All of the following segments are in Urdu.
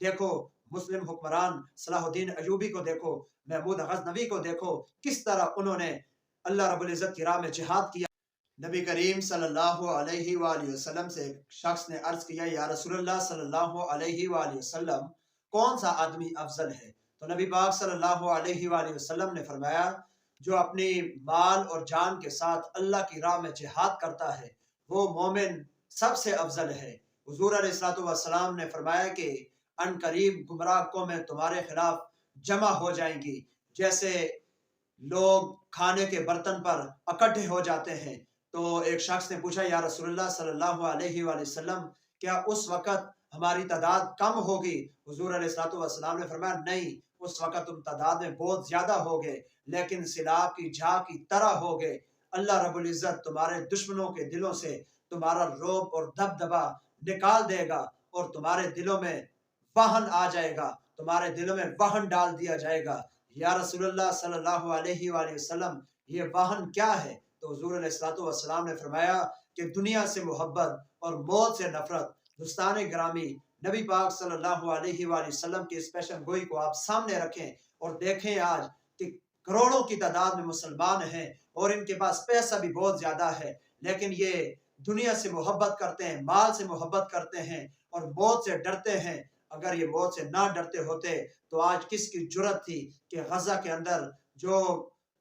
دیکھو مسلم حکمران صلاح الدین ایوبی کو دیکھو، محمود غزنوی کو دیکھو، کس طرح انہوں نے اللہ رب العزت کی راہ میں جہاد کیا۔ نبی کریم صلی اللہ علیہ وآلہ وسلم سے ایک شخص نے عرض کیا، یا رسول اللہ صلی اللہ علیہ وآلہ وسلم، کون سا آدمی افضل ہے؟ تو نبی پاک صلی اللہ علیہ وآلہ وسلم نے فرمایا، جو اپنی مال اور جان کے ساتھ اللہ کی راہ میں جہاد کرتا ہے وہ مومن سب سے افضل ہے۔ حضور علیہ الصلوۃ والسلام نے فرمایا کہ ان قریب گمراہ قومیں تمہارے خلاف جمع ہو جائیں گی، جیسے لوگ کھانے کے برتن پر اکٹھے ہو جاتے ہیں۔ تو ایک شخص نے پوچھا، یا رسول اللہ صلی اللہ علیہ وآلہ وسلم، کیا اس وقت ہماری تعداد کم ہوگی؟ حضور علیہ الصلوۃ والسلام نے فرمایا، نہیں، اس وقت تم تعداد میں بہت زیادہ ہوگے، لیکن سیلاب کی جھاگ کی طرح ہوگے۔ اللہ رب العزت تمہارے دشمنوں کے دلوں سے تمہارا رعب اور دبدبا نکال دے گا، اور تمہارے دلوں میں وہن آ جائے گا، تمہارے دلوں میں وہن ڈال دیا جائے گا۔ یا رسول اللہ صلی اللہ علیہ وآلہ وسلم، یہ وہن کیا ہے؟ تو حضور علیہ الصلوۃ والسلام نے فرمایا کہ دنیا سے محبت اور موت سے نفرت۔ دوستان گرامی، نبی پاک صلی اللہ علیہ وآلہ وسلم کی اس پیشن گوئی کو آپ سامنے رکھیں اور دیکھیں آج کہ کروڑوں کی تعداد میں مسلمان ہیں اور ان کے پاس پیسہ بھی بہت زیادہ ہے، لیکن یہ دنیا سے محبت کرتے ہیں، مال سے محبت کرتے ہیں اور موت سے ڈرتے ہیں۔ اگر یہ موت سے نہ ڈرتے ہوتے تو آج کس کی جرت تھی کہ غزہ کے اندر جو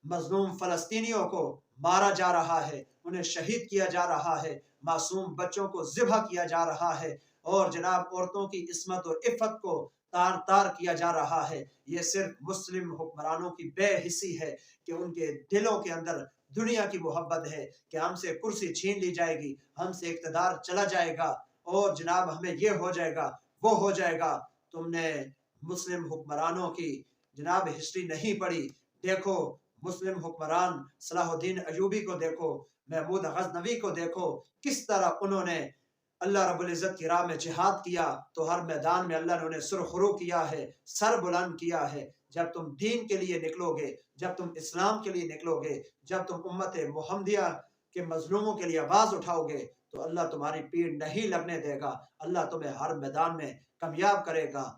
مظلوم فلسطینیوں کو مارا جا رہا ہے، انہیں شہید کیا جا رہا ہے، معصوم بچوں کو ذبح کیا جا رہا ہے، اور جناب عورتوں کی عصمت اور عفت کو تار تار کیا جا رہا ہے۔ یہ صرف مسلم حکمرانوں کی بے حسی ہے کہ ان کے دلوں کے اندر دنیا کی محبت ہے کہ ہم سے کرسی چھین لی جائے گی، ہم سے اقتدار چلا جائے گا، اور جناب ہمیں یہ ہو جائے گا، وہ ہو جائے گا۔ تم نے مسلم حکمرانوں کی جناب ہسٹری نہیں پڑھی۔ دیکھو مسلم حکمران صلاح الدین ایوبی کو دیکھو، محمود غزنوی کو دیکھو، کس طرح انہوں نے اللہ رب العزت کی راہ میں جہاد کیا تو ہر میدان میں اللہ نے انہیں سرخرو کیا ہے، سر بلند کیا ہے۔ جب تم دین کے لیے نکلو گے، جب تم اسلام کے لیے نکلو گے، جب تم امت محمدیہ کے مظلوموں کے لیے آواز اٹھاؤ گے تو اللہ تمہاری پیٹھ نہیں لگنے دے گا، اللہ تمہیں ہر میدان میں کامیاب کرے گا۔